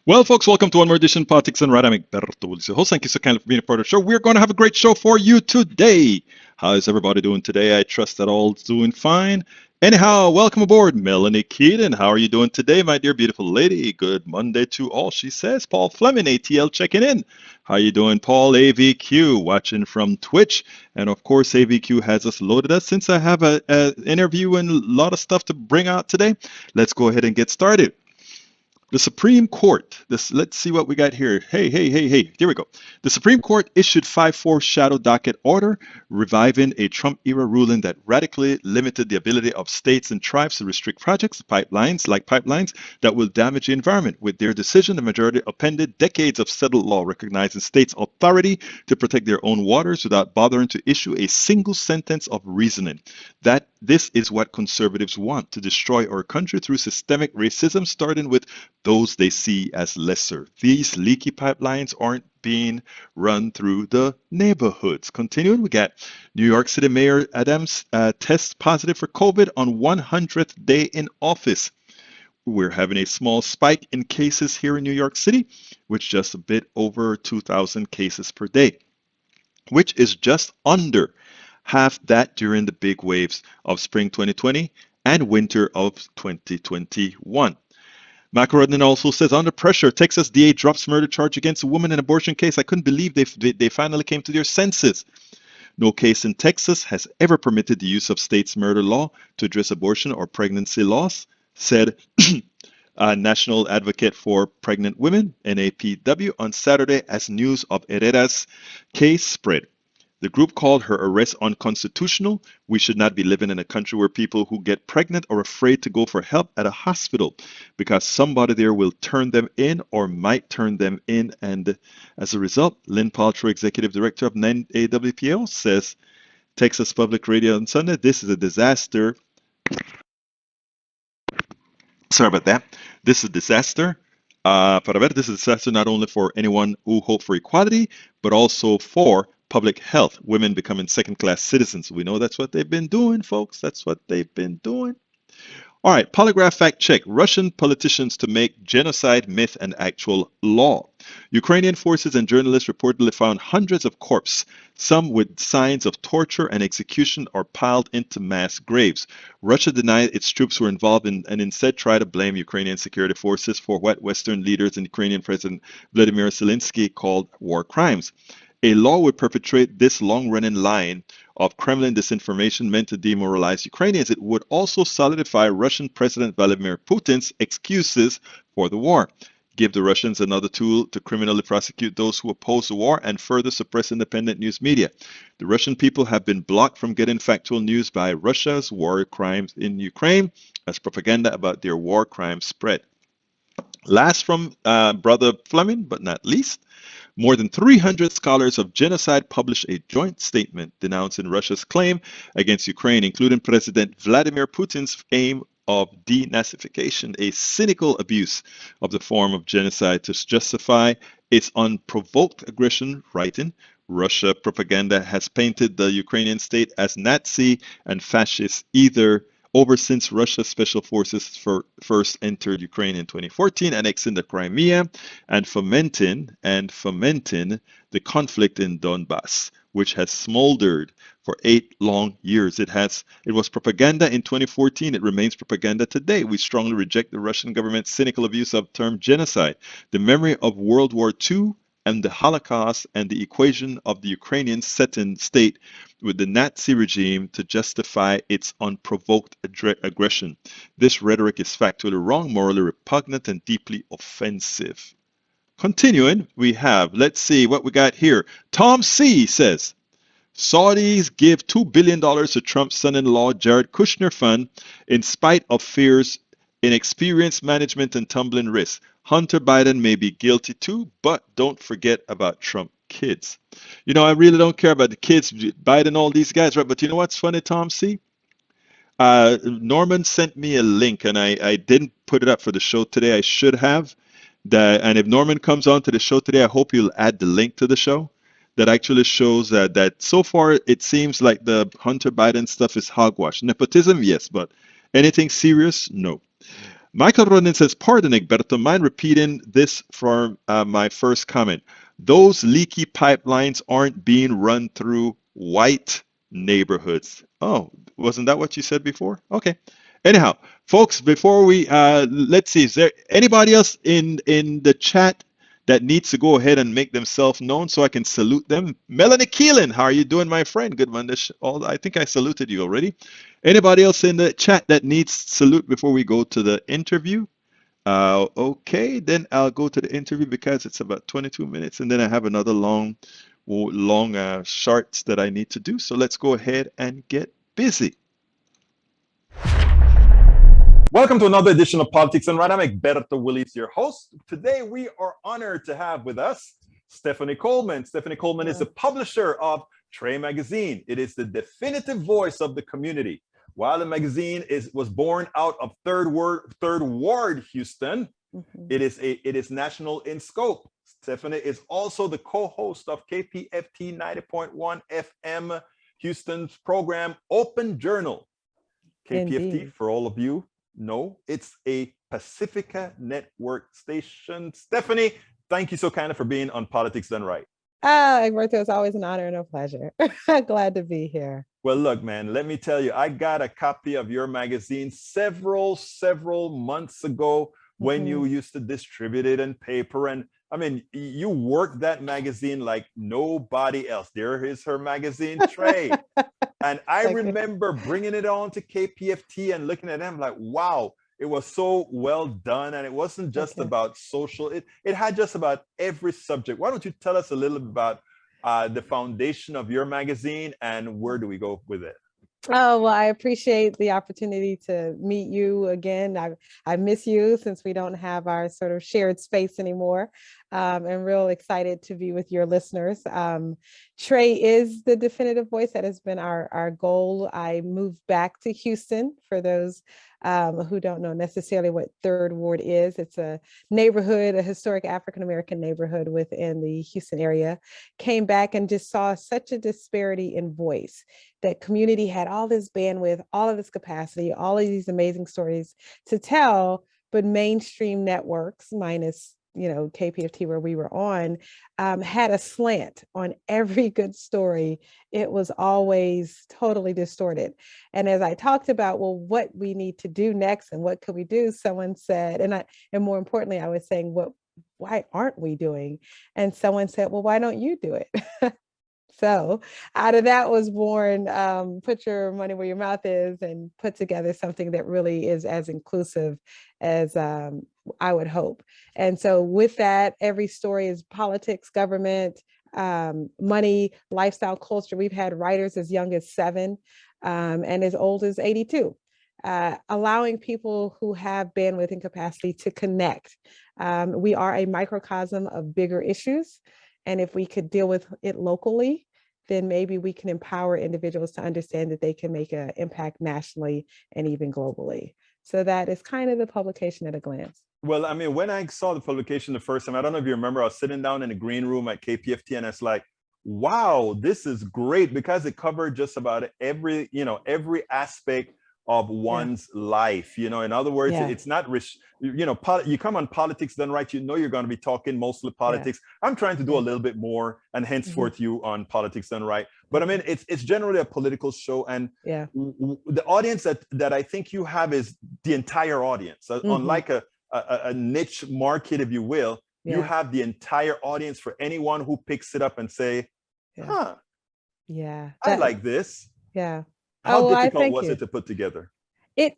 Well, folks, welcome to one more edition of Politics and Right. I'm Egberto Willis, your host. Thank you so kindly for being a part of the show. We're going to have a great show for you today. How is everybody doing today? I trust that all's doing fine. Anyhow, welcome aboard, Melanie Keaton. How are you doing today, my dear beautiful lady? Good Monday to all, she says. Paul Fleming, ATL, checking in. How you doing, Paul? AVQ, watching from Twitch. And of course, AVQ has us loaded up. Since I have an interview and a lot of stuff to bring out today, let's go ahead and get started. The Supreme Court, let's see what we got here. Hey, here we go. The Supreme Court issued 5-4 shadow docket order, reviving a Trump-era ruling that radically limited the ability of states and tribes to restrict projects, pipelines that will damage the environment. With their decision, the majority appended decades of settled law recognizing states' authority to protect their own waters without bothering to issue a single sentence of reasoning. That this is what conservatives want, to destroy our country through systemic racism, starting with those they see as lesser. These leaky pipelines aren't being run through the neighborhoods. Continuing, we got New York City Mayor Adams tests positive for COVID on 100th day in office. We're having a small spike in cases here in New York City, which just a bit over 2,000 cases per day, which is just under half that during the big waves of spring 2020 and winter of 2021. Macarodin also says, under pressure, Texas DA drops murder charge against a woman in abortion case. I couldn't believe they finally came to their senses. No case in Texas has ever permitted the use of state's murder law to address abortion or pregnancy loss, said National Advocate for Pregnant Women, NAPW, on Saturday as news of Herrera's case spread. The group called her arrest unconstitutional. We should not be living in a country where people who get pregnant are afraid to go for help at a hospital because somebody there will turn them in or might turn them in. And as a result, Lynn Paltrow, executive director of NAWPO, says, Texas Public Radio on Sunday, this is a disaster. Sorry about that. This is a disaster. This is a disaster not only for anyone who hope for equality, but also for public health, women becoming second-class citizens. We know that's what they've been doing, folks. That's what they've been doing. All right, polygraph fact check. Russian politicians to make genocide myth and actual law. Ukrainian forces and journalists reportedly found hundreds of corpses, some with signs of torture and execution, are piled into mass graves. Russia denied its troops were involved and instead tried to blame Ukrainian security forces for what Western leaders and Ukrainian President Vladimir Zelensky called war crimes. A law would perpetrate this long-running line of Kremlin disinformation meant to demoralize Ukrainians. It would also solidify Russian President Vladimir Putin's excuses for the war, give the Russians another tool to criminally prosecute those who oppose the war, and further suppress independent news media. The Russian people have been blocked from getting factual news by Russia's war crimes in Ukraine as propaganda about their war crimes spread. Last from Brother Fleming, but not least, more than 300 scholars of genocide published a joint statement denouncing Russia's claim against Ukraine, including President Vladimir Putin's aim of denazification, a cynical abuse of the form of genocide to justify its unprovoked aggression, writing, Russia propaganda has painted the Ukrainian state as Nazi and fascist over since Russia's special forces first entered Ukraine in 2014, annexing the Crimea and fomenting the conflict in Donbass, which has smoldered for 8 long years. It was propaganda in 2014. It remains propaganda today. We strongly reject the Russian government's cynical abuse of the term genocide. The memory of World War II and the Holocaust and the equation of the Ukrainian set-in state with the Nazi regime to justify its unprovoked aggression. This rhetoric is factually wrong, morally repugnant, and deeply offensive. Continuing, we have, let's see what we got here. Tom C. says, Saudis give $2 billion to Trump's son-in-law Jared Kushner fund in spite of fears, inexperienced management, and tumbling risks. Hunter Biden may be guilty too, but don't forget about Trump kids. You know, I really don't care about the kids, Biden, all these guys, right? But you know what's funny, Tom C? Norman sent me a link, and I didn't put it up for the show today. I should have. And if Norman comes on to the show today, I hope you'll add the link to the show that actually shows that so far it seems like the Hunter Biden stuff is hogwash. Nepotism, yes, but anything serious, no. Michael Rodin says, pardon, Egberto, mind repeating this from my first comment. Those leaky pipelines aren't being run through white neighborhoods. Oh, wasn't that what you said before? Okay. Anyhow, folks, before we let's see, is there anybody else in the chat that needs to go ahead and make themselves known so I can salute them? Melanie Keelan, how are you doing, my friend? Good one. I think I saluted you already. Anybody else in the chat that needs salute before we go to the interview? Okay, then I'll go to the interview because it's about 22 minutes, and then I have another long charts that I need to do. So let's go ahead and get busy. Welcome to another edition of Politics Done Right. I'm Egberto Willies, your host. Today we are honored to have with us Stephanie Coleman. Stephanie Coleman is the publisher of Tre Magazine. It is the definitive voice of the community. While the magazine was born out of Third Ward, Houston, it is national in scope. Stephanie is also the co-host of KPFT 90.1 FM Houston's program Open Journal. KPFT, indeed. For all of you know, it's a Pacifica network station. Stephanie, thank you so kindly for being on Politics Done Right. Egberto, it's always an honor and a pleasure. Glad to be here. Well, look, man, let me tell you, I got a copy of your magazine several months ago when you used to distribute it in paper. And I mean, you worked that magazine like nobody else. There is her magazine, Tre. And I remember bringing it on to KPFT and looking at them like, wow, it was so well done. And it wasn't just about social, it had just about every subject. Why don't you tell us a little bit about the foundation of your magazine and where do we go with it? Oh, well, I appreciate the opportunity to meet you again. I miss you since we don't have our sort of shared space anymore. I'm real excited to be with your listeners. Tre is the definitive voice. That has been our goal. I moved back to Houston for those who don't know necessarily what Third Ward is. It's a neighborhood, a historic African-American neighborhood within the Houston area. Came back and just saw such a disparity in voice. That community had all this bandwidth, all of this capacity, all of these amazing stories to tell, but mainstream networks, minus KPFT where we were on, had a slant on every good story. It was always totally distorted. And as I talked about, well, what we need to do next and what could we do, someone said, and more importantly, I was saying, why aren't we doing? And someone said, well, why don't you do it? So out of that was born, put your money where your mouth is and put together something that really is as inclusive as I would hope. And so with that, every story is politics, government, money, lifestyle, culture. We've had writers as young as 7 and as old as 82. Allowing people who have bandwidth and capacity to connect. We are a microcosm of bigger issues. And if we could deal with it locally, then maybe we can empower individuals to understand that they can make an impact nationally and even globally. So that is kind of the publication at a glance. Well, I mean, when I saw the publication the first time, I don't know if you remember, I was sitting down in the green room at KPFT and it's like, wow, this is great because it covered just about every aspect of one's life. In other words, it's not, you come on Politics Done Right, you're going to be talking mostly politics. I'm trying to do a little bit more and henceforth you on Politics Done Right. But I mean, it's generally a political show. And the audience that I think you have is the entire audience. Unlike a niche market, if you will, you have the entire audience for anyone who picks it up and say, I like this. Yeah. How difficult was it to put together? It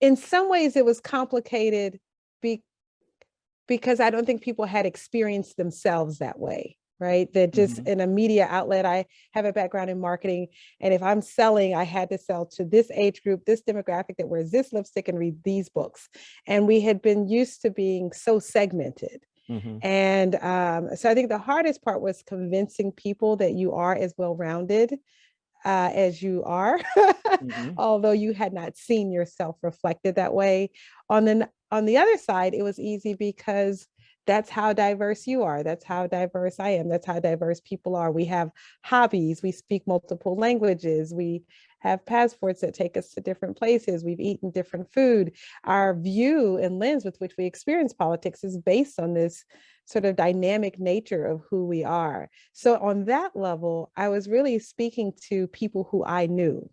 in some ways it was complicated because I don't think people had experienced themselves that way, right? That just in a media outlet, I have a background in marketing. And if I'm selling, I had to sell to this age group, this demographic that wears this lipstick and read these books. And we had been used to being so segmented. And so I think the hardest part was convincing people that you are as well-rounded as you are, although you had not seen yourself reflected that way. On the other side, it was easy because that's how diverse you are. That's how diverse I am. That's how diverse people are. We have hobbies. We speak multiple languages. We have passports that take us to different places. We've eaten different food. Our view and lens with which we experience politics is based on this sort of dynamic nature of who we are. So on that level, I was really speaking to people who I knew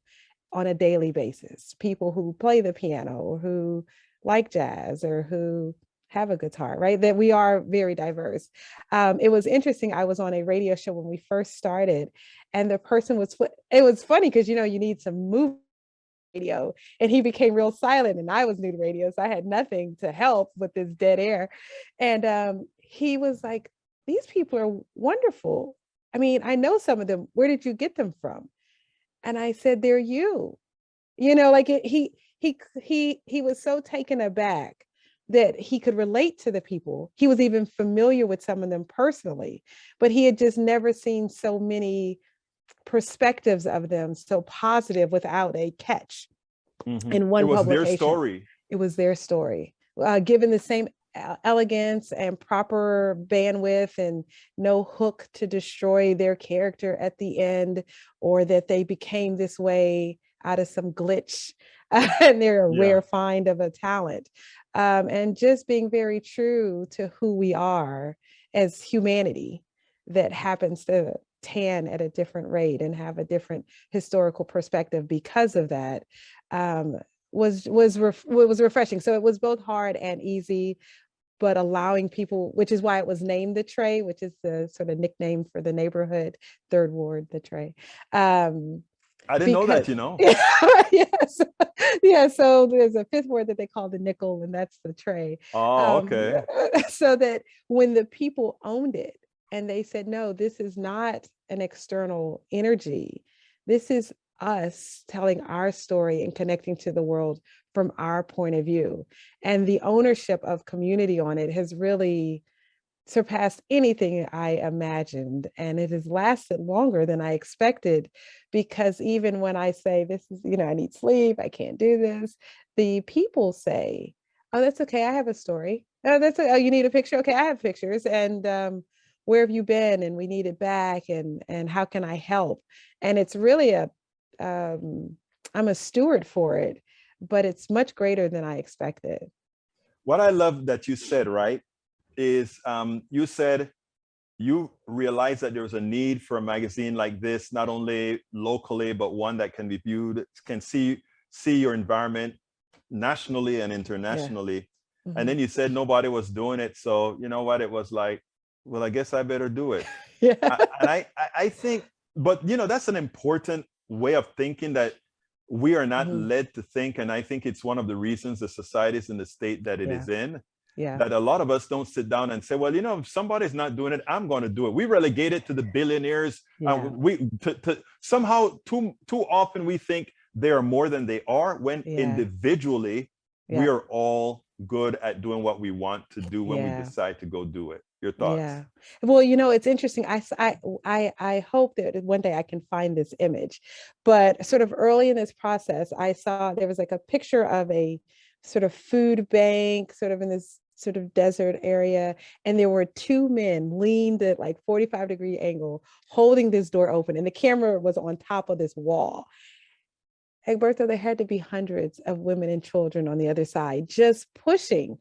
on a daily basis, people who play the piano or who like jazz or who have a guitar, right? That we are very diverse. It was interesting. I was on a radio show when we first started, and the person was, it was funny because, you know, you need some movement radio, and he became real silent, and I was new to radio, so I had nothing to help with this dead air. And he was like, these people are wonderful. I mean, I know some of them. Where did you get them from? And I said, they're you. You know, like he was so taken aback that he could relate to the people. He was even familiar with some of them personally, but he had just never seen so many perspectives of them so positive without a catch in It one was their publication. story. It was their story, given the same elegance and proper bandwidth and no hook to destroy their character at the end, or that they became this way out of some glitch and they're a rare find of a talent. And just being very true to who we are as humanity that happens to tan at a different rate and have a different historical perspective because of that, was refreshing. So it was both hard and easy, but allowing people, which is why it was named the Tre, which is the sort of nickname for the neighborhood, Third Ward, the Tre. I didn't know that, you know. Yes. Yeah, so there's a fifth word that they call the nickel, and that's the Tre. Oh, okay. So that when the people owned it and they said, no, this is not an external energy, this is us telling our story and connecting to the world from our point of view. And the ownership of community on it has really surpassed anything I imagined. And it has lasted longer than I expected, because even when I say this is, you know, I need sleep, I can't do this, the people say, oh, that's okay, I have a story. Oh, oh, you need a picture? Okay, I have pictures. And where have you been? And we need it back. And how can I help? And it's really I'm a steward for it, but it's much greater than I expected. What I love that you said, right, is you said you realized that there was a need for a magazine like this, not only locally, but one that can be viewed, can see your environment nationally and internationally. Yeah. And then you said nobody was doing it. So you know what? It was like, well, I guess I better do it. Yeah. And I think, but you know, that's an important way of thinking that we are not led to think. And I think it's one of the reasons the society is in the state that it is in. Yeah. That a lot of us don't sit down and say, well, you know, if somebody's not doing it, I'm going to do it. We relegate it to the billionaires. Yeah. Somehow too often we think they are more than they are, when individually we are all good at doing what we want to do when we decide to go do it. Your thoughts? Yeah. Well, you know, it's interesting. I hope that one day I can find this image, but sort of early in this process, I saw there was like a picture of a sort of food bank, sort of in this sort of desert area. And there were two men leaned at like 45-degree angle, holding this door open. And the camera was on top of this wall. Egberto, there had to be hundreds of women and children on the other side, just pushing.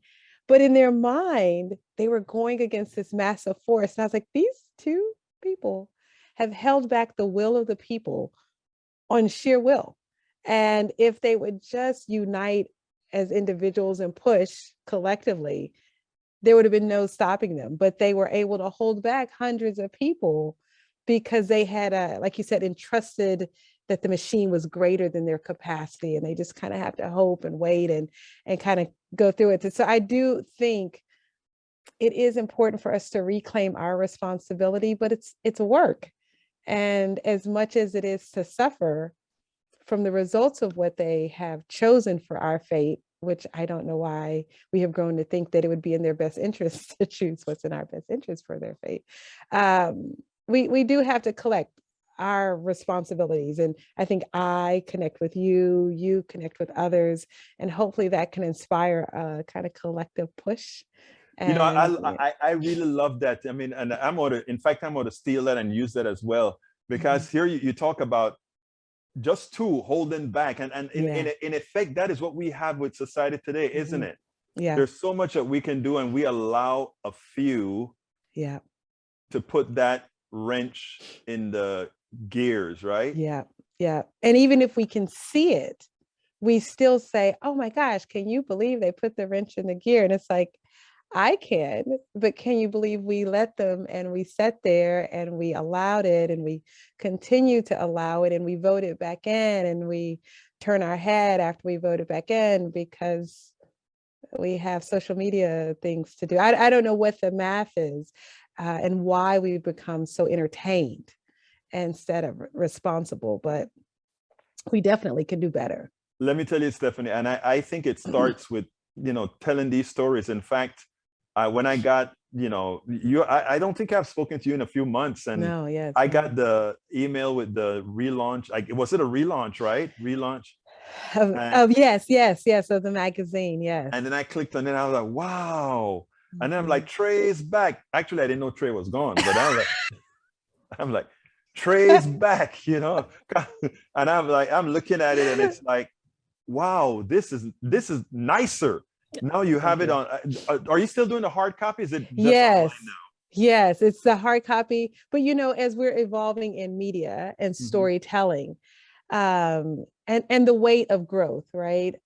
But in their mind, they were going against this massive force. And I was like, these two people have held back the will of the people on sheer will. And if they would just unite as individuals and push collectively, there would have been no stopping them. But they were able to hold back hundreds of people because they had, like you said, entrusted that the machine was greater than their capacity, and they just kind of have to hope and wait and kind of go through it. So I do think it is important for us to reclaim our responsibility, but it's work. And as much as it is to suffer from the results of what they have chosen for our fate, which I don't know why we have grown to think that it would be in their best interest to choose what's in our best interest for their fate. We do have to collect our responsibilities. And I think I connect with you, you connect with others, and hopefully that can inspire a kind of collective push. And, you know, I really love that. I mean, and I'm going to steal that and use that as well, because here you talk about just two holding back. And in effect, that is what we have with society today, isn't it? Yeah. There's so much that we can do, and we allow a few to put that wrench in the gears, right? Yeah. And even if we can see it, we still say, oh my gosh, can you believe they put the wrench in the gear? And it's like, I can, but can you believe we let them, and we sat there and we allowed it, and we continue to allow it, and we voted back in, and we turn our head after we voted back in because we have social media things to do. I don't know what the math is and why we become so entertained instead of responsible, but we definitely can do better. Let me tell you, Stephanie, and I think it starts with, telling these stories. In fact, when I got, I don't think I've spoken to you in a few months, and I got the email with the relaunch. Was it a relaunch, right? Relaunch. Yes, of the magazine, yes. And then I clicked on it, and I was like, wow. And then I'm like, Tre's back. Actually, I didn't know Tre was gone, but I'm like, Tre's back, And I'm looking at it, and it's like, wow, this is nicer. Now you have it on. Are you still doing the hard copy? Is it just online now? Yes, it's the hard copy. But as we're evolving in media and storytelling, and the weight of growth, right?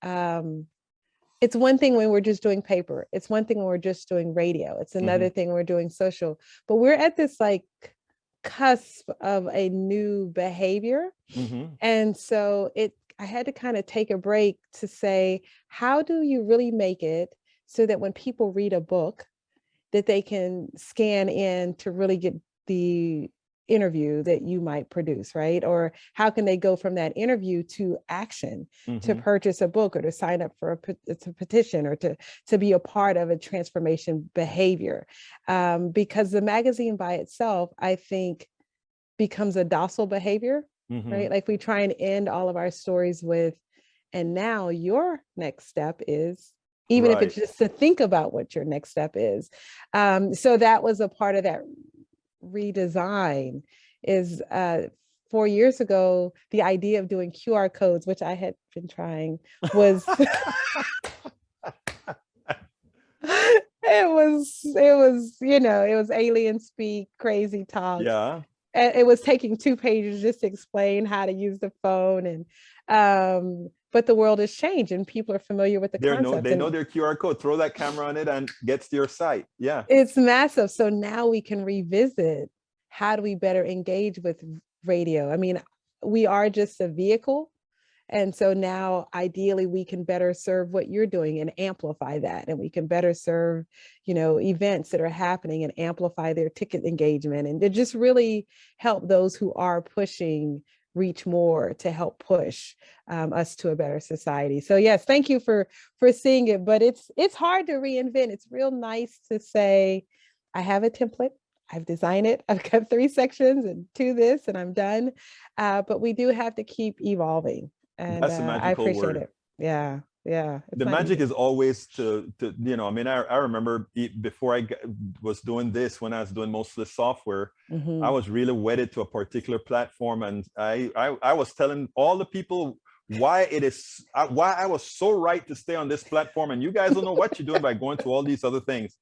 It's one thing when we're just doing paper. It's one thing when we're just doing radio. It's another thing when we're doing social. But we're at this cusp of a new behavior. And so I had to kind of take a break to say, how do you really make it so that when people read a book, that they can scan in to really get the interview that you might produce, right? Or how can they go from that interview to action, to purchase a book, or to sign up for a petition, or to be a part of a transformation behavior? Because the magazine by itself, I think, becomes a docile behavior, right? Like we try and end all of our stories with, and now your next step is, even if it's just to think about what your next step is. So that was a part of that redesign. Is 4 years ago, the idea of doing QR codes, which I had been trying, was it was alien speak, crazy talk. Yeah. And it was taking 2 pages just to explain how to use the phone. And but the world has changed, and people are familiar with the concept. They know their QR code. Throw that camera on it and gets to your site. Yeah. It's massive. So now we can revisit, how do we better engage with radio? I mean, we are just a vehicle. And so now ideally we can better serve what you're doing and amplify that. And we can better serve, events that are happening and amplify their ticket engagement, and to just really help those who are pushing reach more, to help push us to a better society. So yes, thank you for seeing it, but it's hard to reinvent. It's real nice to say, I have a template, I've designed it, I've got 3 sections and 2 this, and I'm done. But we do have to keep evolving. And that's the magical I appreciate word. it. Yeah. The magic is always to I remember before I was doing this, when I was doing most of the software, I was really wedded to a particular platform, and I was telling all the people why I was so right to stay on this platform, and you guys don't know what you're doing by going to all these other things.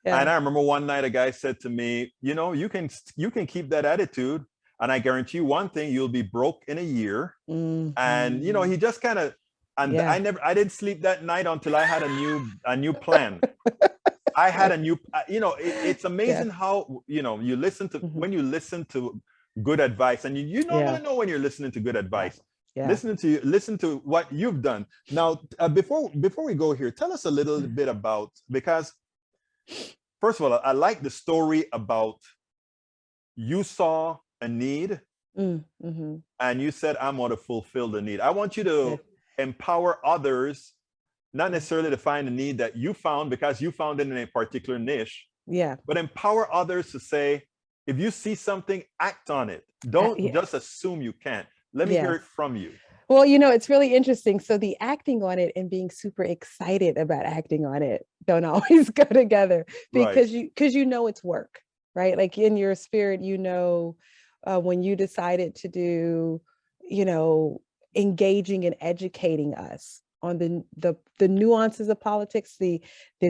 And I remember one night a guy said to me, you can keep that attitude, and I guarantee you one thing, you'll be broke in a year. And he just kind of, and I didn't sleep that night until I had a new plan. I had a new, it's amazing how, you listen to, when you listen to good advice, and you normally know when you're listening to good advice. Listen to what you've done. Now, before we go here, tell us a little bit about, because first of all, I like the story about, you saw a need and you said, I'm going to fulfill the need. I want you to empower others, not necessarily to find a need that you found because you found it in a particular niche, but empower others to say, if you see something, act on it. Don't just assume you can't. Let me hear it from you. Well, it's really interesting. So the acting on it and being super excited about acting on it don't always go together, because it's work, right? Like in your spirit, when you decided to do you know, engaging and educating us on the nuances of politics, the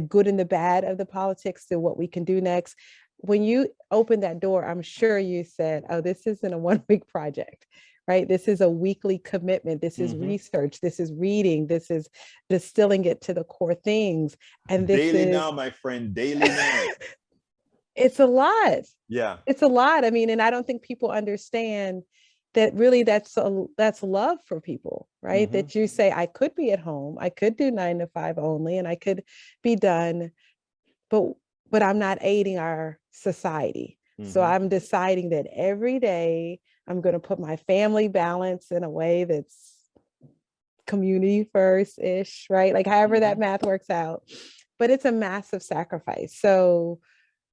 good and the bad of the politics, to what we can do next. When you opened that door, I'm sure you said, oh, this isn't a 1 week project, right? This is a weekly commitment. This is research. This is reading. This is distilling it to the core things. And this daily is now, my friend, daily now. it's a lot. Yeah. It's a lot. I mean, and I don't think people understand that really that's love for people, right? That you say, I could be at home, I could do 9 to 5 only, and I could be done, but I'm not aiding our society. So I'm deciding that every day I'm going to put my family balance in a way that's community first-ish, right? Like however that math works out. But it's a massive sacrifice. So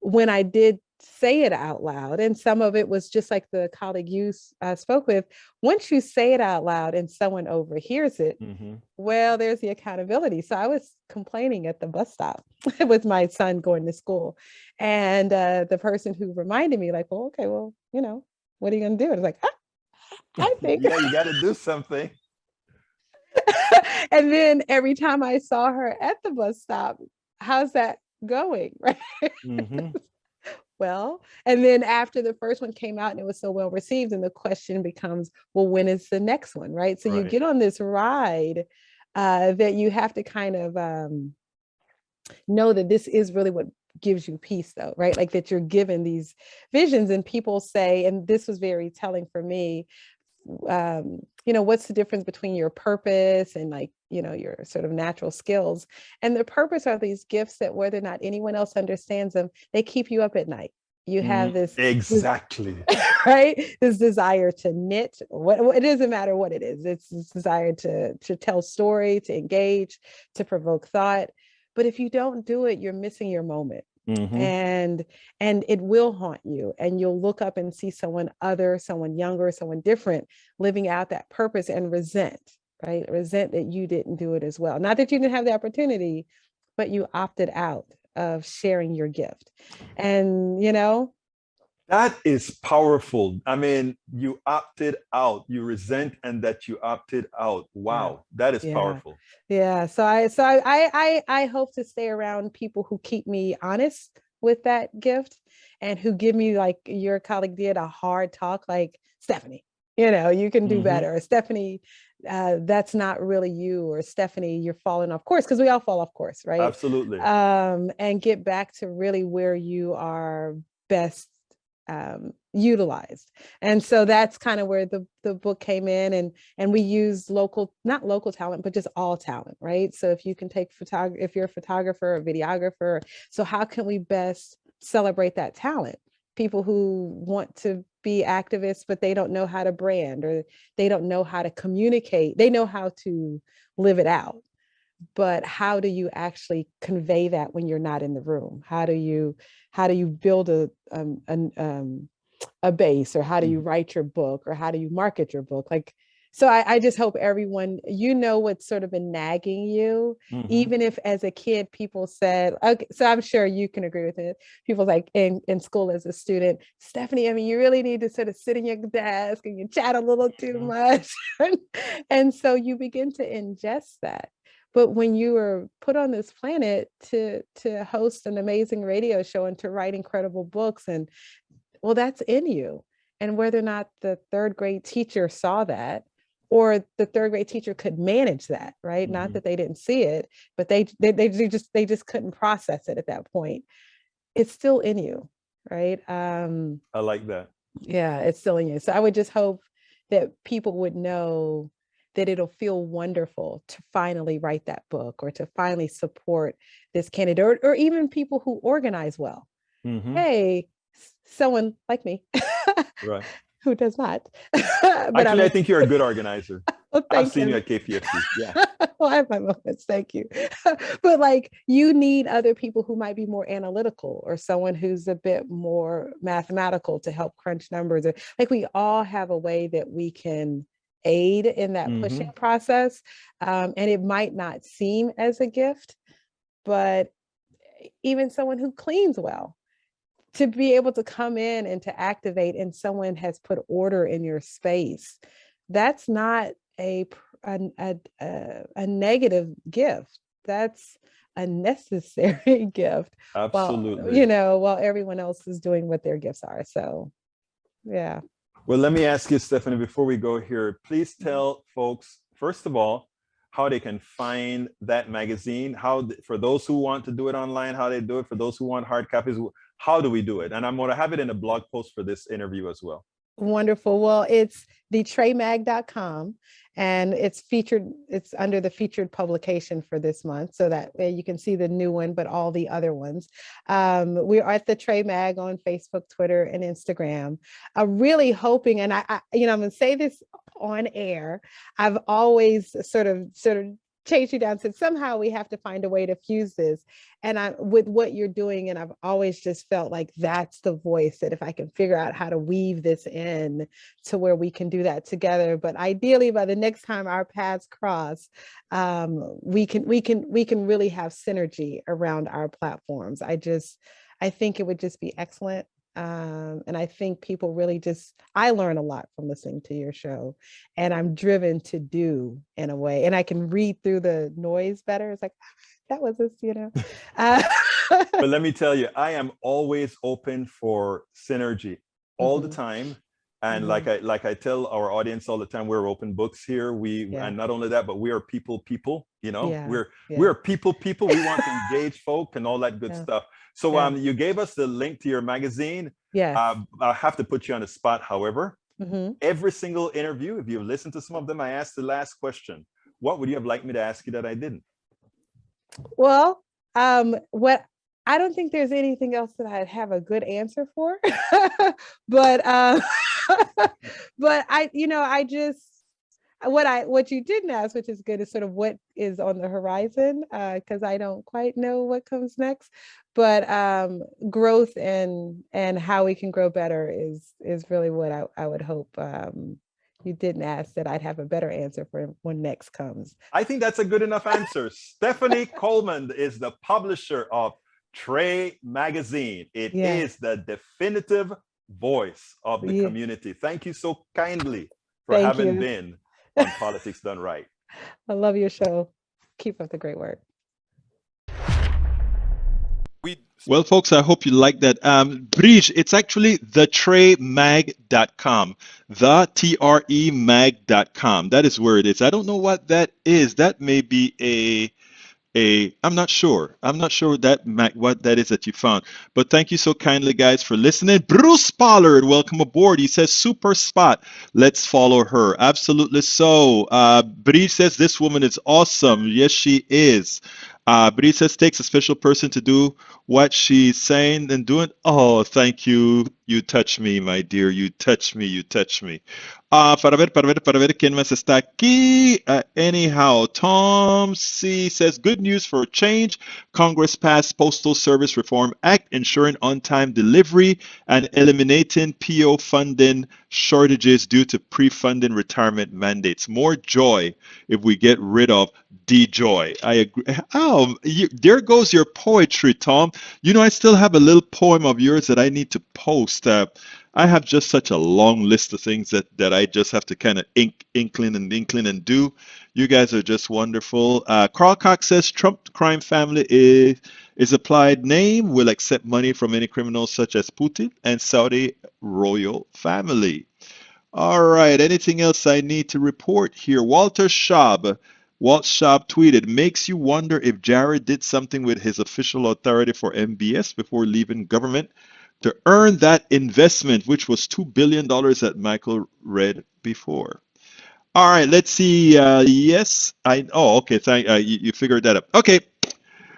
when I did say it out loud, and some of it was just like the colleague you spoke with, once you say it out loud and someone overhears it, well, there's the accountability. So I was complaining at the bus stop with my son going to school. And the person who reminded me, like, well, okay, well, you know, what are you going to do? And I was like, I think. Yeah, you got to do something. And then every time I saw her at the bus stop, how's that going? Right. Well, and then after the first one came out and it was so well received, and the question becomes, well, when is the next one? Right. So you get on this ride that you have to kind of know that this is really what gives you peace, though, right? Like that you're given these visions, and people say, and this was very telling for me, you know, what's the difference between your purpose and, like, you know, your sort of natural skills? And the purpose are these gifts that, whether or not anyone else understands them, they keep you up at night. You have this exactly right, this desire to knit. What it doesn't matter what it is. It's this desire to tell story, to engage, to provoke thought. But if you don't do it, you're missing your moment. And it will haunt you, and you'll look up and see someone other, someone younger, someone different living out that purpose, and resent that you didn't do it as well. Not that you didn't have the opportunity, but you opted out of sharing your gift. And you know, that is powerful. I mean, you opted out, you resent, and that you opted out. Wow, that is powerful. Yeah. So I hope to stay around people who keep me honest with that gift, and who give me, like your colleague did, a hard talk, like, Stephanie, you know, you can do better. Or Stephanie, that's not really you. Or Stephanie, you're falling off course, because we all fall off course, right? Absolutely. And get back to really where you are best utilized. And so that's kind of where the book came in, and we use not local talent, but just all talent, right? So if you can take if you're a photographer or videographer, so how can we best celebrate that talent? People who want to be activists, but they don't know how to brand, or they don't know how to communicate. They know how to live it out, but how do you actually convey that when you're not in the room? How do you build a base, or how do you write your book, or how do you market your book? Like, so I just hope everyone, you know, what's sort of been nagging you, even if as a kid people said, okay, so I'm sure you can agree with it. People like in school as a student, Stephanie, I mean, you really need to sort of sit in your desk and you chat a little too much. And so you begin to ingest that. But when you were put on this planet to host an amazing radio show and to write incredible books, and well, that's in you. And whether or not the third grade teacher saw that, or the third grade teacher could manage that, right? Not that they didn't see it, but they just couldn't process it at that point. It's still in you, right? I like that. Yeah, it's still in you. So I would just hope that people would know that it'll feel wonderful to finally write that book, or to finally support this candidate, or even people who organize well. Hey, someone like me, right, who does not. But actually, I think you're a good organizer. Well, I've seen you at KPFT. Yeah. Well, I have my moments. Thank you. But like, you need other people who might be more analytical, or someone who's a bit more mathematical to help crunch numbers. Or, like, we all have a way that we can aid in that pushing process. And it might not seem as a gift, but even someone who cleans well, to be able to come in and to activate, and someone has put order in your space, that's not a negative gift. That's a necessary gift. Absolutely. While everyone else is doing what their gifts are. So, yeah. Well, let me ask you, Stephanie, before we go here, please tell folks, first of all, how they can find that magazine, for those who want to do it online, how they do it, for those who want hard copies, how do we do it? And I'm going to have it in a blog post for this interview as well. Wonderful. Well, it's the tremag.com, and it's under the featured publication for this month, so that way you can see the new one, but all the other ones. We are at the Tre Mag on Facebook, Twitter, and Instagram. I'm really hoping, and I'm going to say this on air, I've always sort of chase you down, said somehow we have to find a way to fuse this. And with what you're doing, and I've always just felt like that's the voice, that if I can figure out how to weave this in to where we can do that together. But ideally, by the next time our paths cross, we can really have synergy around our platforms. I think it would just be excellent. And I think people really I learn a lot from listening to your show, and I'm driven to do in a way, and I can read through the noise better. It's like, that was this, But let me tell you, I am always open for synergy all the time. And like I tell our audience all the time, we're open books here. And not only that, but we are people, we're people. We want to engage folk and all that good stuff. So you gave us the link to your magazine. Yes. I have to put you on the spot. However, every single interview, if you've listened to some of them, I asked the last question. What would you have liked me to ask you that I didn't? Well, what I don't think there's anything else that I'd have a good answer for, but what you didn't ask, which is good, is sort of what is on the horizon, because I don't quite know what comes next. But growth and how we can grow better is really what I would hope. You didn't ask that I'd have a better answer for when next comes. I think that's a good enough answer. Stephanie Coleman is the publisher of Tre Magazine. It is the definitive voice of the community. Thank you so kindly for having been on Politics Done Right. I love your show. Keep up the great work. Well, folks, I hope you like that. Bridge, it's actually thetremag.com, thetremag.com. That is where it is. I don't know what that is. That may be I'm not sure. What that is that you found. But thank you so kindly, guys, for listening. Bruce Pollard, welcome aboard. He says, super spot. Let's follow her. Absolutely so. Bridge says, this woman is awesome. Yes, she is. Bridge says, takes a special person to do what she's saying and doing. Oh, thank you. You touch me, my dear. You touch me. Para ver quién más está aquí. Anyhow, Tom C. says, good news for change. Congress passed Postal Service Reform Act, ensuring on-time delivery and eliminating PO funding shortages due to pre-funding retirement mandates. More joy if we get rid of D-Joy. I agree. Oh, there goes your poetry, Tom. I still have a little poem of yours that I need to post. I have just such a long list of things that I just have to kind of inkling and do. You guys are just wonderful. Carl Cox says Trump crime family is applied name, will accept money from any criminals such as Putin and Saudi royal family. All right, anything else I need to report here? Walt Schaub tweeted, makes you wonder if Jared did something with his official authority for MBS before leaving government to earn that investment, which was $2 billion that Michael read before. All right, let's see. Yes, okay. You figured that out. Okay,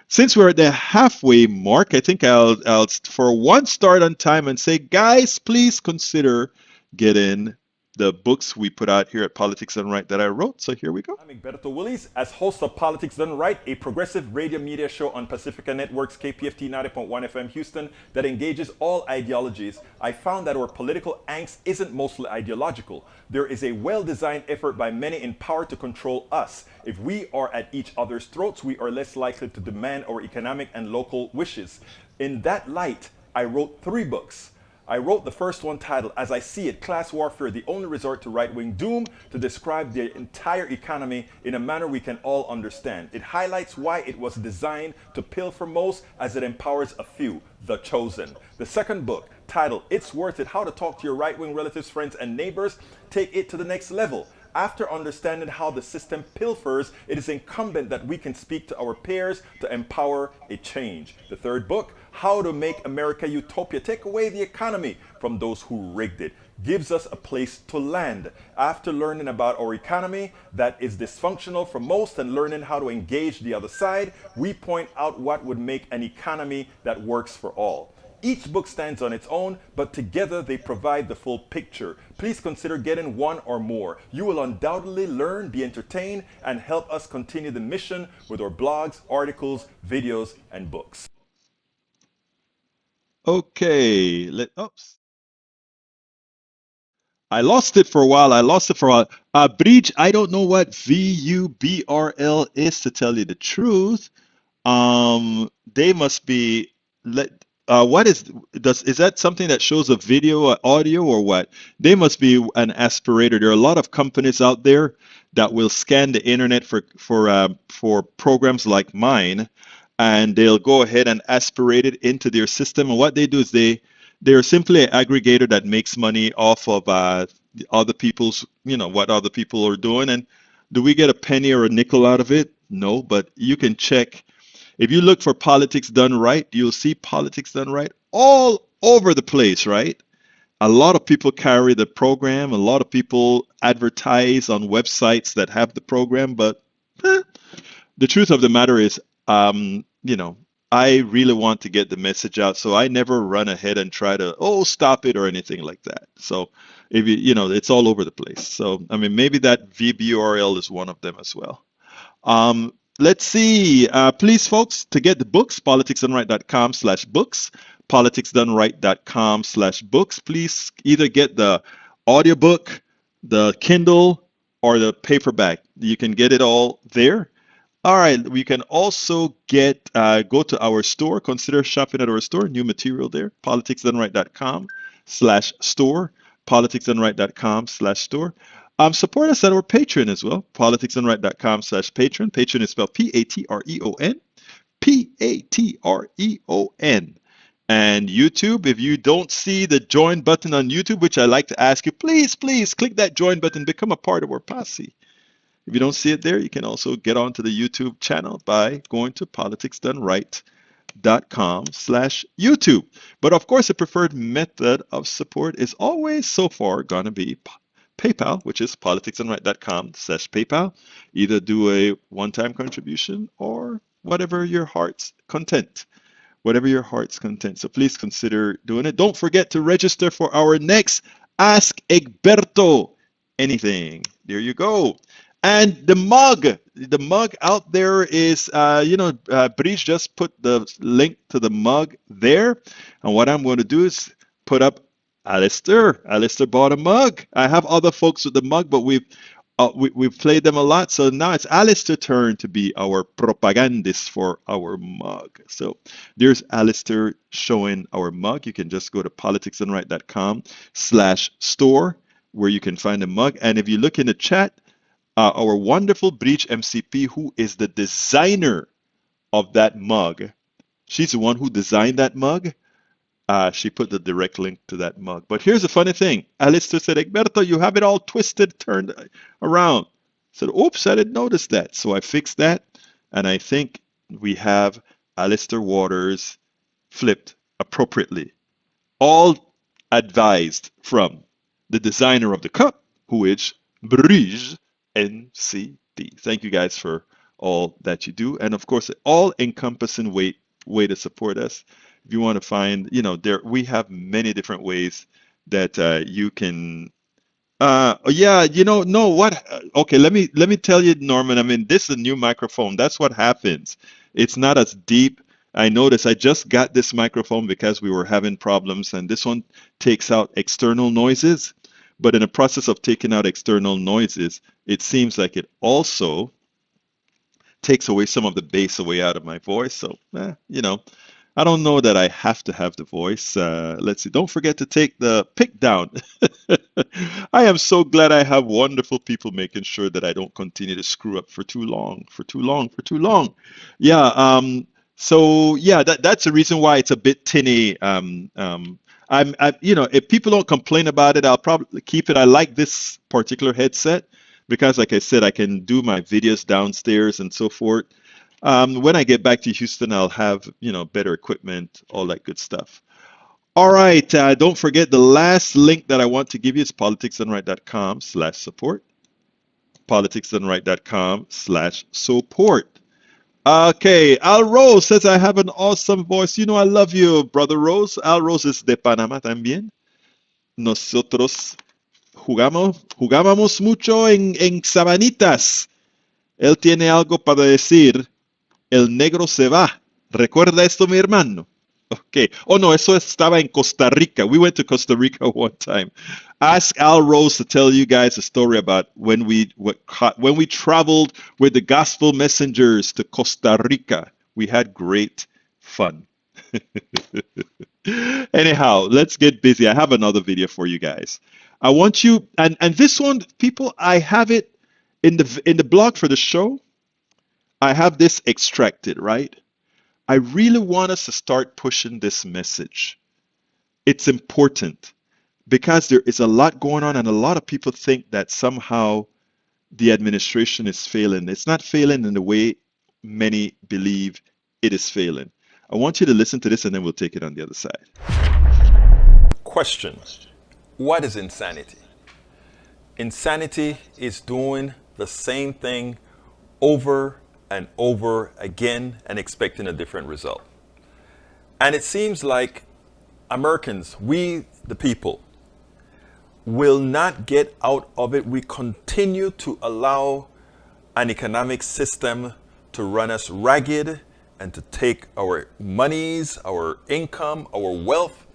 since we're at the halfway mark, I think I'll for one start on time and say, guys, please consider getting the books we put out here at Politics Done Right that I wrote. So here we go. I'm Egberto Willies, as host of Politics Done Right, a progressive radio media show on Pacifica Network's KPFT 90.1 FM Houston that engages all ideologies. I found that our political angst isn't mostly ideological. There is a well-designed effort by many in power to control us. If we are at each other's throats, we are less likely to demand our economic and local wishes. In that light, I wrote 3 books. I wrote the first one titled, As I See It, Class Warfare, the Only Resort to Right-Wing Doom, to describe the entire economy in a manner we can all understand. It highlights why it was designed to pilfer most as it empowers a few, the chosen. The second book, titled, It's Worth It, How to Talk to Your Right-Wing Relatives, Friends, and Neighbors, take it to the next level. After understanding how the system pilfers, it is incumbent that we can speak to our peers to empower a change. The third book, How to Make America Utopia, Take Away the Economy from Those Who Rigged It, gives us a place to land. After learning about our economy that is dysfunctional for most and learning how to engage the other side, we point out what would make an economy that works for all. Each book stands on its own, but together they provide the full picture. Please consider getting one or more. You will undoubtedly learn, be entertained, and help us continue the mission with our blogs, articles, videos, and books. Okay, oops. I lost it for a while. Breach, I don't know what VUBRL is, to tell you the truth. They must be let. What is that something that shows a video, audio, or what? They must be an aspirator. There are a lot of companies out there that will scan the internet for programs like mine, and they'll go ahead and aspirate it into their system. And what they do is they're simply an aggregator that makes money off of other people's, what other people are doing. And do we get a penny or a nickel out of it? No, but you can check. If you look for politics done right, you'll see politics done right all over the place, right? A lot of people carry the program. A lot of people advertise on websites that have the program, but the truth of the matter is, I really want to get the message out, so I never run ahead and try to, stop it or anything like that. So if it's all over the place. So, I mean, maybe that VBURL is one of them as well. Let's see. Please, folks, to get the books, politicsdoneright.com/books, politicsdoneright.com/books. Please either get the audiobook, the Kindle, or the paperback. You can get it all there. All right. We can also go to our store. Consider shopping at our store. New material there. politicsdoneright.com/store. politicsdoneright.com/store. Support us at our Patreon as well. politicsdoneright.com/Patreon. Patreon is spelled Patreon. Patreon. And YouTube, if you don't see the join button on YouTube, which I like to ask you, please click that join button, become a part of our posse. If you don't see it there, you can also get onto the YouTube channel by going to politicsdoneright.com/YouTube. But of course, the preferred method of support is always so far going to be PayPal, which is politicsdoneright.com/PayPal. Either do a one-time contribution or whatever your heart's content. Whatever your heart's content. So please consider doing it. Don't forget to register for our next Ask Egberto Anything. There you go. And the mug out there is, Breach just put the link to the mug there. And what I'm going to do is put up Alistair. Alistair bought a mug. I have other folks with the mug, but we've played them a lot. So now it's Alistair's turn to be our propagandist for our mug. So there's Alistair showing our mug. You can just go to politicsdoneright.com/store where you can find a mug. And if you look in the chat, our wonderful Breach MCP, who is the designer of that mug, she's the one who designed that mug. She put the direct link to that mug. But here's the funny thing. Alistair said, Egberto, you have it all twisted, turned around. I said, oops, I didn't notice that. So I fixed that. And I think we have Alistair Waters flipped appropriately. All advised from the designer of the cup, who is Breach MCP. Thank you guys for all that you do. And of course, all-encompassing way to support us. If you want to find, we have many different ways that you can. Okay, let me tell you, Norman. I mean, this is a new microphone. That's what happens. It's not as deep. I noticed I just got this microphone because we were having problems, and this one takes out external noises. But in the process of taking out external noises, it seems like it also takes away some of the bass away out of my voice. So, I don't know that I have to have the voice. Let's see. Don't forget to take the pick down. I am so glad I have wonderful people making sure that I don't continue to screw up for too long, for too long, for too long. Yeah. So yeah, that's the reason why it's a bit tinny. If people don't complain about it, I'll probably keep it. I like this particular headset because, like I said, I can do my videos downstairs and so forth. When I get back to Houston, I'll have, better equipment, all that good stuff. All right. Don't forget the last link that I want to give you is politicsdoneright.com/support. Politicsdoneright.com/support. Okay. Al Rose says I have an awesome voice. You know, I love you, brother Rose. Al Rose is de Panamá también. Nosotros jugábamos mucho en Sabanitas. Él tiene algo para decir. El negro se va. ¿Recuerda esto, mi hermano? Okay. Oh, no, eso estaba en Costa Rica. We went to Costa Rica one time. Ask Al Rose to tell you guys a story about when we traveled with the gospel messengers to Costa Rica. We had great fun. Anyhow, let's get busy. I have another video for you guys. I want you, and this one, people, I have it in the blog for the show. I have this extracted, right? I really want us to start pushing this message. It's important because there is a lot going on, and a lot of people think that somehow the administration is failing. It's not failing in the way many believe it is failing. I want you to listen to this, and then we'll take it on the other side. Question: what is insanity? Insanity is doing the same thing over and over again and expecting a different result. And it seems like Americans, we the people, will not get out of it. We continue to allow an economic system to run us ragged and to take our monies, our income, our wealth,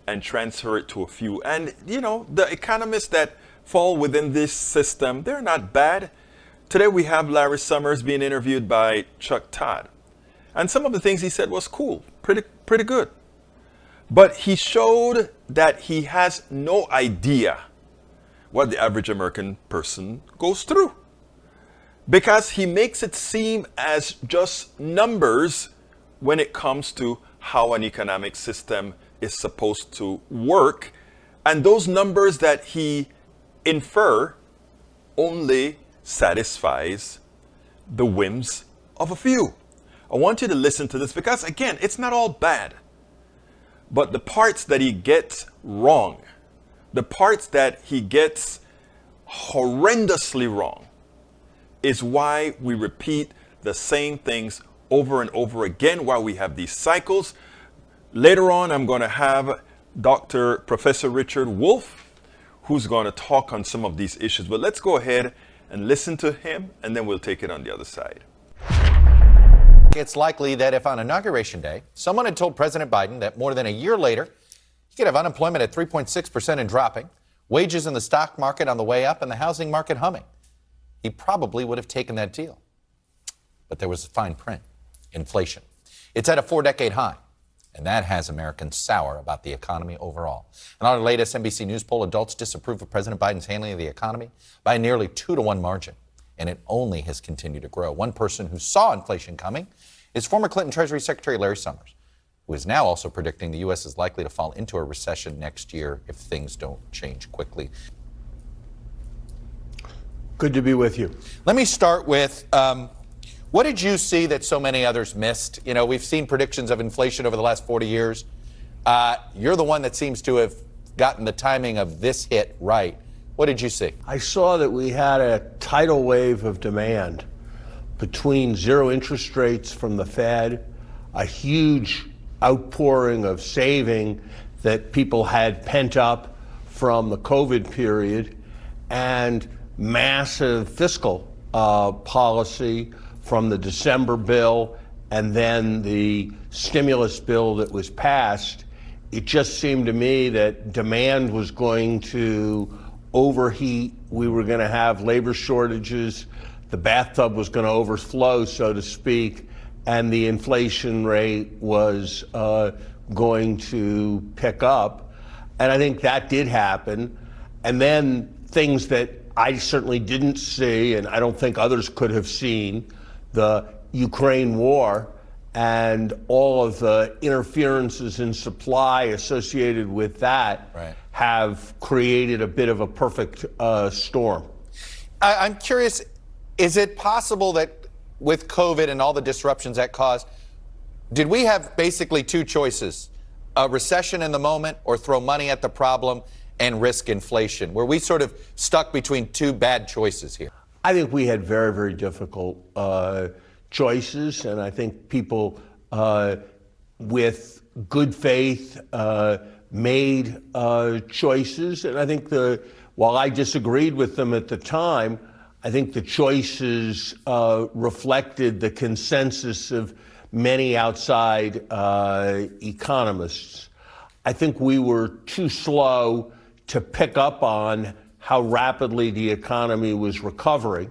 and transfer it to a few. And, the economists that fall within this system, they're not bad. Today we have Larry Summers being interviewed by Chuck Todd. And some of the things he said was cool, pretty good. But he showed that he has no idea what the average American person goes through. Because he makes it seem as just numbers when it comes to how an economic system is supposed to work. And those numbers that he infer only satisfies the whims of a few. I want you to listen to this because, again, it's not all bad. But the parts that he gets wrong, the parts that he gets horrendously wrong, is why we repeat the same things over and over again, why we have these cycles. Later on, I'm going to have Professor Richard Wolff, who's going to talk on some of these issues. But let's go ahead and listen to him, and then we'll take it on the other side. It's likely that if on Inauguration Day, someone had told President Biden that more than a year later, he could have unemployment at 3.6% and dropping, wages in the stock market on the way up, and the housing market humming, he probably would have taken that deal. But there was a fine print: inflation. It's at a 4-decade high, and that has Americans sour about the economy overall. In our latest NBC News poll, adults disapprove of President Biden's handling of the economy by a nearly 2-to-1 margin, and it only has continued to grow. One person who saw inflation coming is former Clinton Treasury Secretary Larry Summers, who is now also predicting the U.S. is likely to fall into a recession next year if things don't change quickly. Good to be with you. Let me start with, what did you see that so many others missed? We've seen predictions of inflation over the last 40 years. You're the one that seems to have gotten the timing of this hit right. What did you see? I saw that we had a tidal wave of demand between zero interest rates from the Fed, a huge outpouring of saving that people had pent up from the COVID period, and massive fiscal policy from the December bill and then the stimulus bill that was passed. It just seemed to me that demand was going to overheat. We were going to have labor shortages. The bathtub was going to overflow, so to speak. and the inflation rate was going to pick up. And I think that did happen. And then things that I certainly didn't see, and I don't think others could have seen, the Ukraine war and all of the interferences in supply associated with that have created a bit of a perfect storm. I'm curious, is it possible that with COVID and all the disruptions that caused, did we have basically two choices, a recession in the moment or throw money at the problem and risk inflation? Were we sort of stuck between two bad choices here? I think we had very, very difficult choices, and I think people with good faith made choices. And I think while I disagreed with them at the time, I think the choices reflected the consensus of many outside economists. I think we were too slow to pick up on how rapidly the economy was recovering,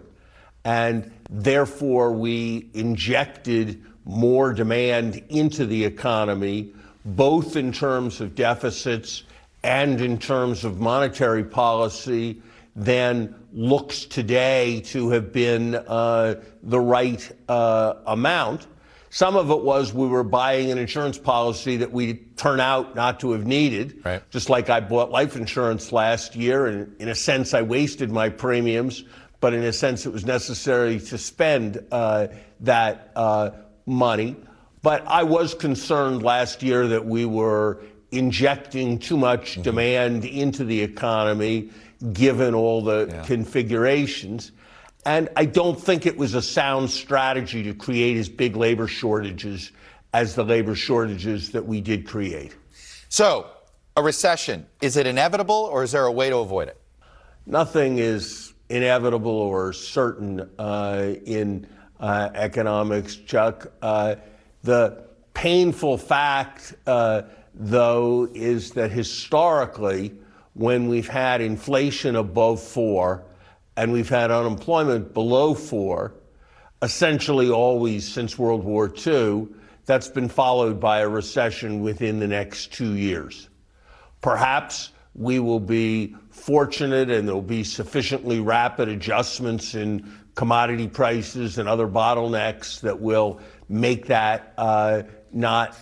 and therefore we injected more demand into the economy, both in terms of deficits and in terms of monetary policy, than looks today to have been the right amount. Some of it was we were buying an insurance policy that we turn out not to have needed, just like I bought life insurance last year, and in a sense I wasted my premiums, but in a sense it was necessary to spend that money. But I was concerned last year that we were injecting too much demand into the economy, given all the configurations. And I don't think it was a sound strategy to create as big labor shortages as the labor shortages that we did create. So, a recession, is it inevitable or is there a way to avoid it? Nothing is inevitable or certain in economics, Chuck. The painful fact, though, is that historically, when we've had inflation above 4, and we've had unemployment below 4, essentially always since World War II, that's been followed by a recession within the next 2 years. Perhaps we will be fortunate and there'll be sufficiently rapid adjustments in commodity prices and other bottlenecks that will make that not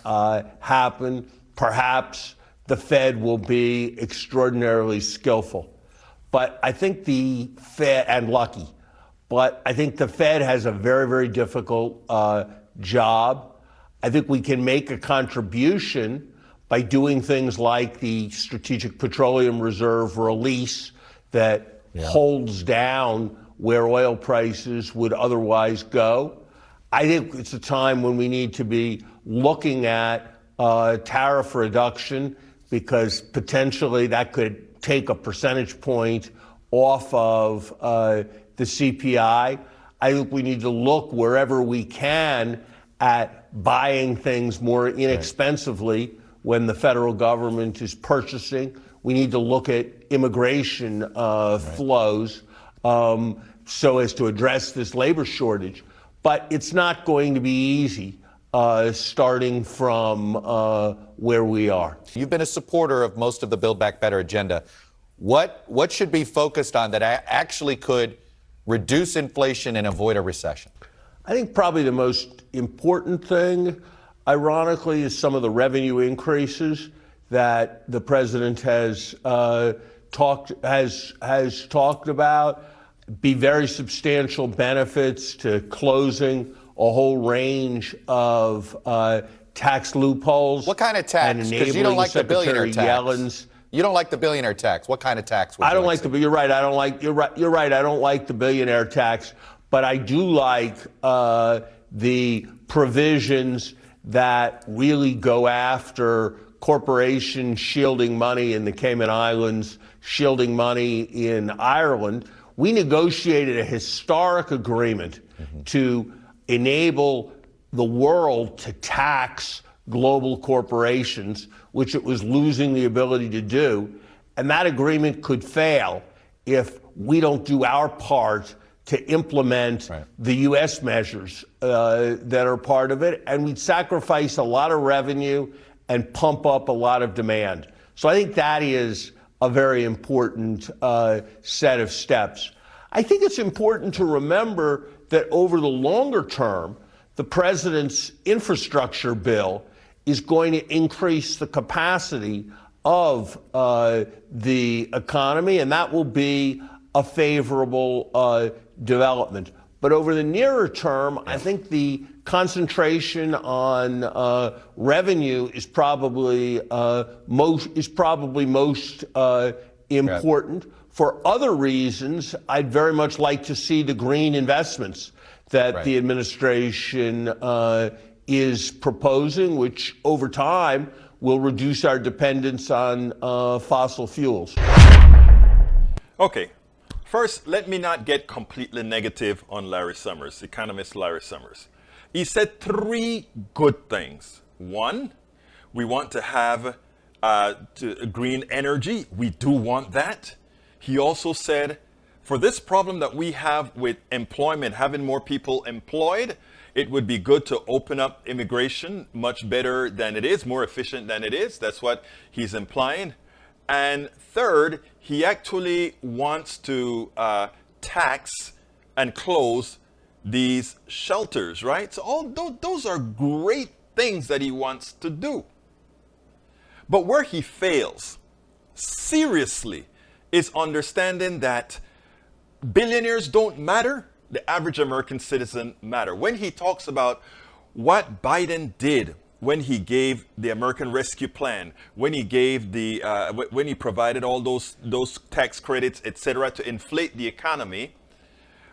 happen. Perhaps the Fed will be extraordinarily skillful. But I think the Fed, and lucky, but I think the Fed has a very, very difficult job. I think we can make a contribution by doing things like the Strategic Petroleum Reserve release that holds down where oil prices would otherwise go. I think it's a time when we need to be looking at tariff reduction, because potentially that could take a percentage point off of the CPI. I think we need to look wherever we can at buying things more inexpensively when the federal government is purchasing. We need to look at immigration flows so as to address this labor shortage. But it's not going to be easy starting from where we are. You've been a supporter of most of the Build Back Better agenda. What should be focused on that actually could reduce inflation and avoid a recession? I think probably the most important thing, ironically, is some of the revenue increases that the president has talked about. Be very substantial benefits to closing a whole range of tax loopholes. What kind of tax? Because you don't like the billionaire tax. You don't like the billionaire tax. What kind of tax would you like? You're right. I don't like the billionaire tax, but I do like the provisions that really go after corporations shielding money in the Cayman Islands, shielding money in Ireland. We negotiated a historic agreement to enable the world to tax global corporations, which it was losing the ability to do. And that agreement could fail if we don't do our part to implement the U.S. measures that are part of it, and we'd sacrifice a lot of revenue and pump up a lot of demand. So I think that is a very important set of steps. I think it's important to remember that over the longer term, the president's infrastructure bill is going to increase the capacity of the economy, and that will be a favorable development. But over the nearer term, I think the concentration on revenue is probably most important. For other reasons, I'd very much like to see the green investments that the administration is proposing, which over time will reduce our dependence on fossil fuels. Okay. First, let me not get completely negative on Larry Summers, Economist Larry Summers. He said 3 good things. 1, we want to have green energy. We do want that. He also said, for this problem that we have with employment, having more people employed, it would be good to open up immigration much better than it is, more efficient than it is. That's what he's implying. And third, he actually wants to tax and close these shelters, right? So all those are great things that he wants to do. But where he fails, seriously, is understanding that billionaires don't matter, the average American citizen matter. When he talks about what Biden did when he gave the American Rescue Plan, when he gave the, when he provided all those tax credits, etc., to inflate the economy,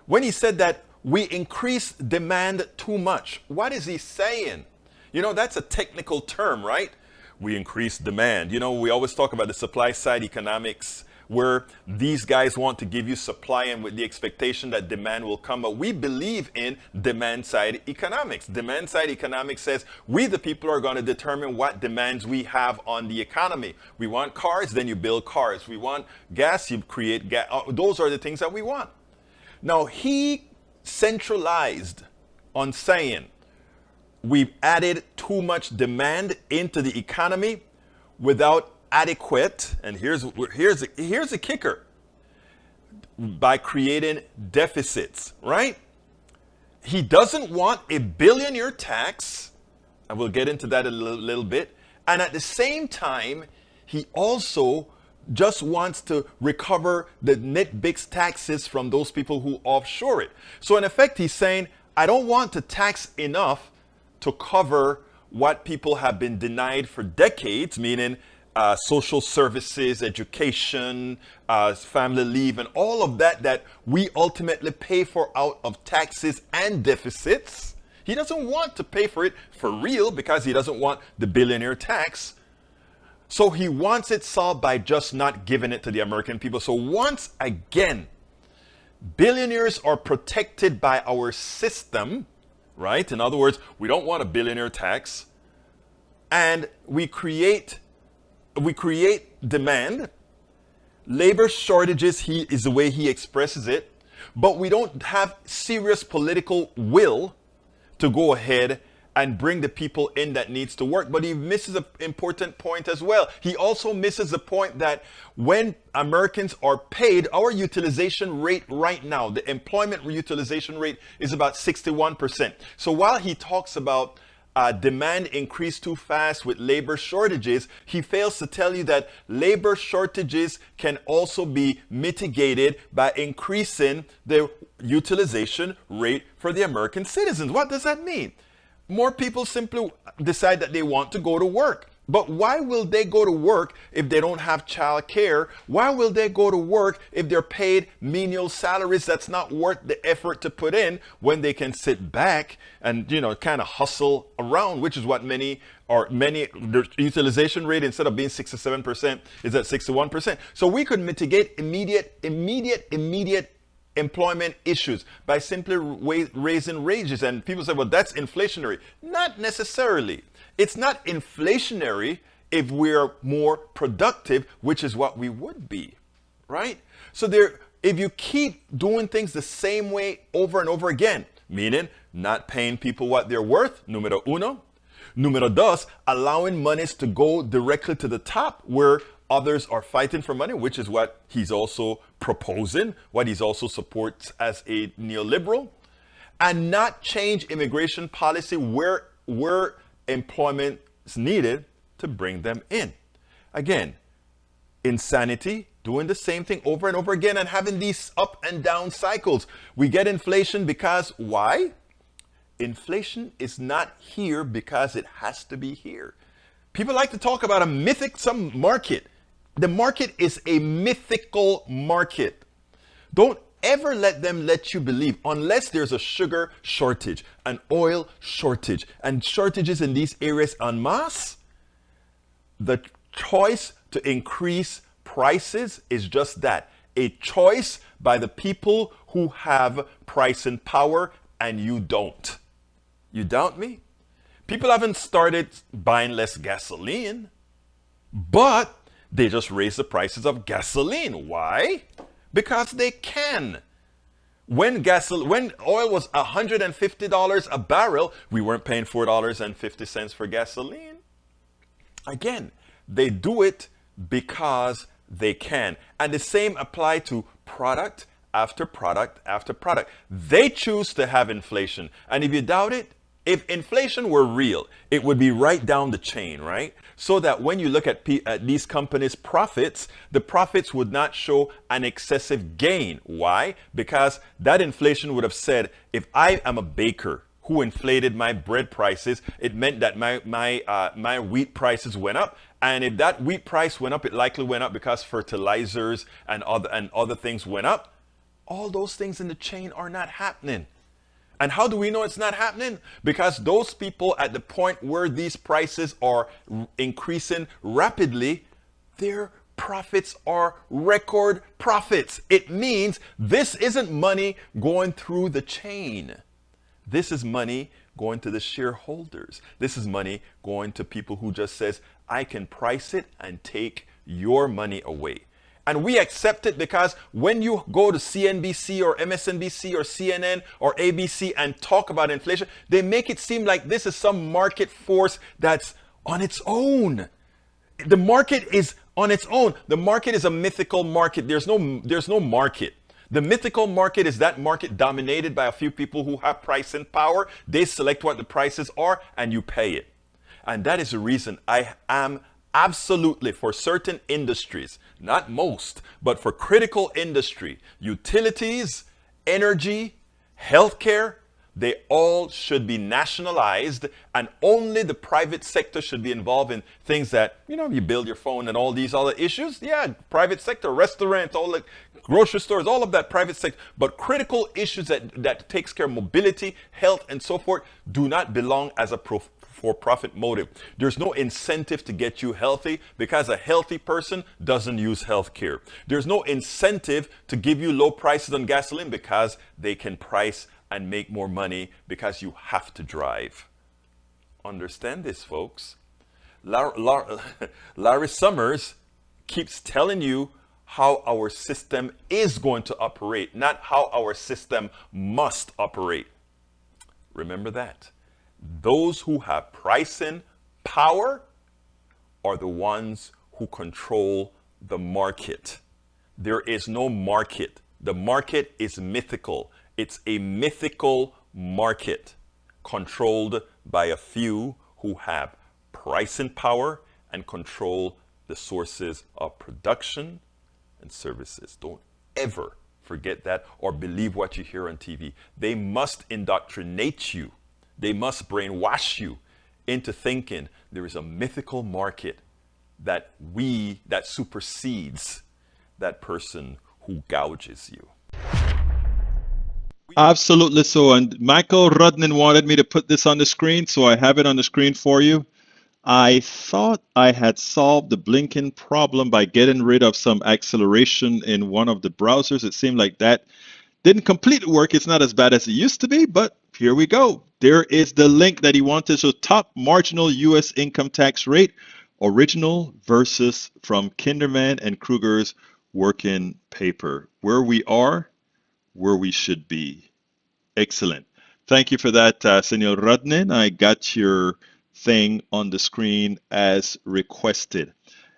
when he said that we increase demand too much, what is he saying? You know, that's a technical term, right? We increase demand. You know, we always talk about the supply side economics, where these guys want to give you supply and with the expectation that demand will come. But we believe in demand side economics. Demand side economics says we, the people, are going to determine what demands we have on the economy. We want cars, then you build cars. We want gas, you create gas. Those are the things that we want. Now, he centralized on saying we've added too much demand into the economy without adequate, and here's a kicker, by creating deficits, right? He doesn't want a billionaire tax, and we'll get into that a little bit, and at the same time, he also just wants to recover the net big taxes from those people who offshore it. So in effect, he's saying, I don't want to tax enough to cover what people have been denied for decades, meaning social services, education, family leave, and all of that we ultimately pay for out of taxes and deficits. He doesn't want to pay for it for real because he doesn't want the billionaire tax. So he wants it solved by just not giving it to the American people. So once again, billionaires are protected by our system, right? In other words, we don't want a billionaire tax, and we create demand. Labor shortages is the way he expresses it, but we don't have serious political will to go ahead and bring the people in that needs to work. But he misses an important point as well. He also misses the point that when Americans are paid, our utilization rate right now, the employment utilization rate, is about 61%. So while he talks about demand increased too fast with labor shortages, he fails to tell you that labor shortages can also be mitigated by increasing the utilization rate for the American citizens. What does that mean? More people simply decide that they want to go to work. But why will they go to work if they don't have child care? Why will they go to work if they're paid menial salaries that's not worth the effort to put in, when they can sit back and, you know, kind of hustle around, which is what many, the utilization rate, instead of being 67%, is at 61%. So we could mitigate immediate employment issues by simply raising wages. And people say, well, that's inflationary. Not necessarily. It's not inflationary if we're more productive, which is what we would be, right? So if you keep doing things the same way over and over again, meaning not paying people what they're worth, numero uno. Numero dos, allowing monies to go directly to the top where others are fighting for money, which is what he's also proposing, what he's also supports as a neoliberal, and not change immigration policy where employment is needed to bring them in. Again, insanity, doing the same thing over and over again and having these up and down cycles. We get inflation because why? Inflation is not here because it has to be here. People like to talk about some market. The market is a mythical market. Don't ever let them let you believe, unless there's a sugar shortage, an oil shortage, and shortages in these areas en masse, the choice to increase prices is just that, a choice by the people who have pricing power, and you don't. You doubt me? People haven't started buying less gasoline, but they just raise the prices of gasoline. Why? Because they can. When oil was $150 a barrel, we weren't paying $4.50 for gasoline. Again, they do it because they can. And the same apply to product after product after product. They choose to have inflation. And if you doubt it, if inflation were real, it would be right down the chain, right? So that when you look at these companies' profits, the profits would not show an excessive gain. Why? Because that inflation would have said, if I am a baker who inflated my bread prices, it meant that my wheat prices went up. And if that wheat price went up, it likely went up because fertilizers and other things went up. All those things in the chain are not happening. And how do we know it's not happening? Because those people at the point where these prices are increasing rapidly, their profits are record profits. It means this isn't money going through the chain. This is money going to the shareholders. This is money going to people who just says, I can price it and take your money away. And we accept it because when you go to CNBC or MSNBC or CNN or ABC and talk about inflation, they make it seem like this is some market force that's on its own. The market is on its own. The market is a mythical market. There's no market. The mythical market is that market dominated by a few people who have pricing power. They select what the prices are and you pay it. And that is the reason I am absolutely for certain industries, not most, but for critical industry, utilities, energy, healthcare, they all should be nationalized, and only the private sector should be involved in things that, you build your phone and all these other issues. Yeah, private sector, restaurants, all the grocery stores, all of that private sector. But critical issues that takes care of mobility, health, and so forth do not belong as a for-profit motive. There's no incentive to get you healthy because a healthy person doesn't use health care. There's no incentive to give you low prices on gasoline because they can price and make more money because you have to drive. Understand this, folks. Larry Summers keeps telling you how our system is going to operate, not how our system must operate. Remember that. Those who have pricing power are the ones who control the market. There is no market. The market is mythical. It's a mythical market controlled by a few who have pricing power and control the sources of production and services. Don't ever forget that or believe what you hear on TV. They must indoctrinate you. They must brainwash you into thinking there is a mythical market that supersedes that person who gouges you. Absolutely so. And Michael Rudnin wanted me to put this on the screen, so I have it on the screen for you. I thought I had solved the blinking problem by getting rid of some acceleration in one of the browsers. It seemed like that didn't completely work. It's not as bad as it used to be, but here we go. There is the link that he wanted. So top marginal U.S. income tax rate, original versus from Kinderman and Kruger's working paper. Where we are, where we should be. Excellent. Thank you for that, Senor Rudnin. I got your thing on the screen as requested.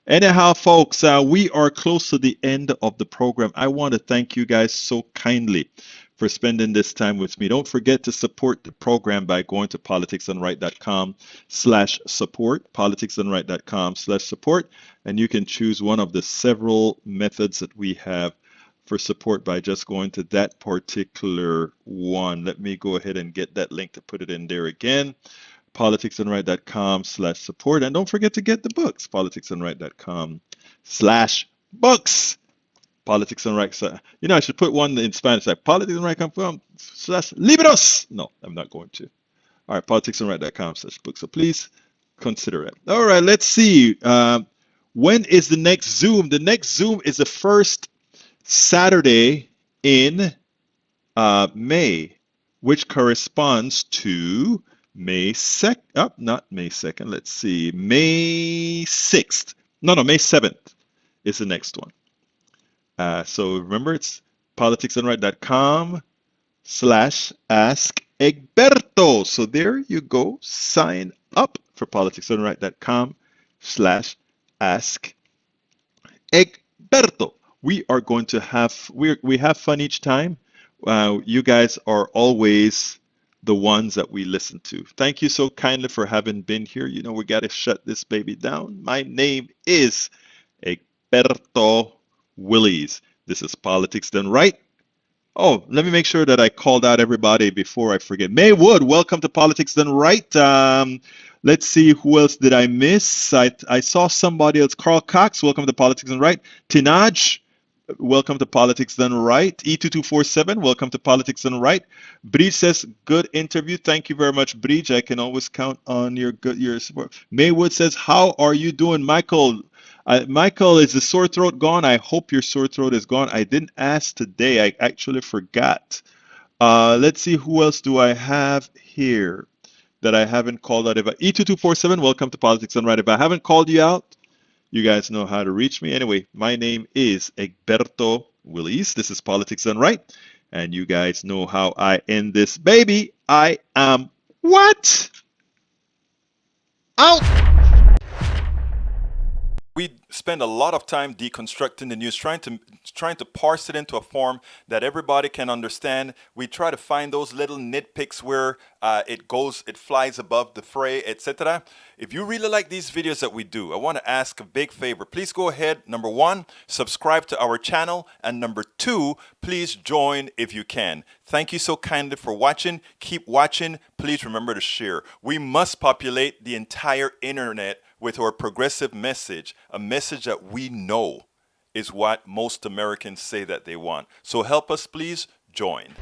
Anyhow, folks, we are close to the end of the program. I want to thank you guys so kindly for spending this time with me. Don't forget to support the program by going to politicsdoneright.com/support, politicsdoneright.com/support, and you can choose one of the several methods that we have for support by just going to that particular one. Let me go ahead and get that link to put it in there again. politicsdoneright.com/support. And don't forget to get the books, politicsdoneright.com/books. Politics and Right. You know, I should put one in Spanish, like politicsandright.com/libros. No, I'm not going to. All right, politicsandright.com/books. So please consider it. All right, let's see. When is the next Zoom? The next Zoom is the first Saturday in May, which corresponds to May 2nd, not May 2nd, let's see, May 6th. No, May 7th is the next one. So remember, it's politicsdoneright.com/ask Egberto. So there you go. Sign up for politicsdoneright.com/ask Egberto. We are going to have, we have fun each time. You guys are always the ones that we listen to. Thank you so kindly for having been here. You know, we got to shut this baby down. My name is Egberto Willies. This is Politics Done Right. Oh, let me make sure that I called out everybody before I forget. May Wood, welcome to Politics Done Right. Let's see, who else did I miss? I saw somebody else. Carl Cox, welcome to Politics Done Right. Tinaj, welcome to Politics Done Right. E2247, welcome to Politics Done Right. Bridge says, good interview. Thank you very much, Bridge. I can always count on your support. Maywood says, how are you doing, Michael? Michael, is the sore throat gone? I hope your sore throat is gone. I didn't ask today. I actually forgot. Let's see, who else do I have here that I haven't called out? E2247, welcome to Politics Done Right. If I haven't called you out, you guys know how to reach me. Anyway, my name is Egberto Willies. This is Politics Done Right. And you guys know how I end this baby. I am what? Out! We spend a lot of time deconstructing the news, trying to parse it into a form that everybody can understand. We try to find those little nitpicks where it flies above the fray, etc. If you really like these videos that we do, I want to ask a big favor. Please go ahead, number one, subscribe to our channel, and number two, please join if you can. Thank you so kindly for watching. Keep watching. Please remember to share. We must populate the entire internet with our progressive message, a message that we know is what most Americans say that they want. So help us, please join.